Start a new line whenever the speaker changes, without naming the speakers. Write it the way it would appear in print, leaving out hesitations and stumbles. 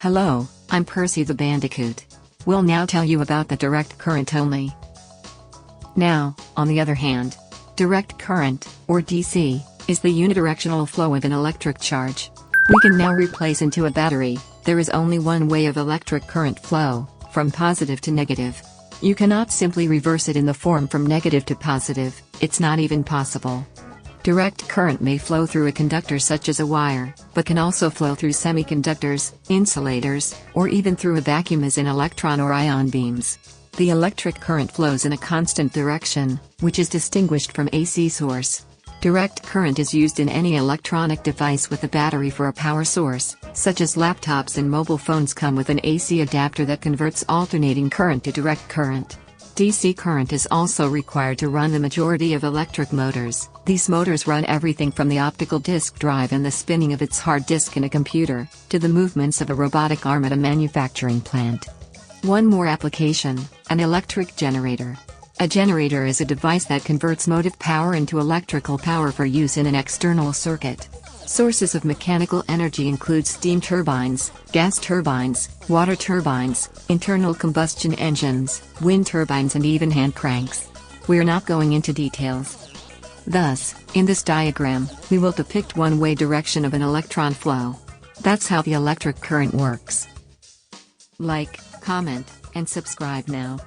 Hello, I'm Percy the Bandicoot. We'll now tell you about the direct current only. Now, on the other hand, direct current, or DC, is the unidirectional flow of an electric charge. We can now replace into a battery. There is only one way of electric current flow, from positive to negative. You cannot simply reverse it in the form from negative to positive, it's not even possible. Direct current may flow through a conductor such as a wire, but can also flow through semiconductors, insulators, or even through a vacuum as in electron or ion beams. The electric current flows in a constant direction, which is distinguished from AC source. Direct current is used in any electronic device with a battery for a power source, such as laptops and mobile phones come with an AC adapter that converts alternating current to direct current. DC current is also required to run the majority of electric motors. These motors run everything from the optical disk drive and the spinning of its hard disk in a computer, to the movements of a robotic arm at a manufacturing plant. One more application, an electric generator. A generator is a device that converts motive power into electrical power for use in an external circuit. Sources of mechanical energy include steam turbines, gas turbines, water turbines, internal combustion engines, wind turbines and even hand cranks. We're not going into details. Thus, in this diagram, we will depict one-way direction of an electron flow. That's how the electric current works. Like, comment, and subscribe now.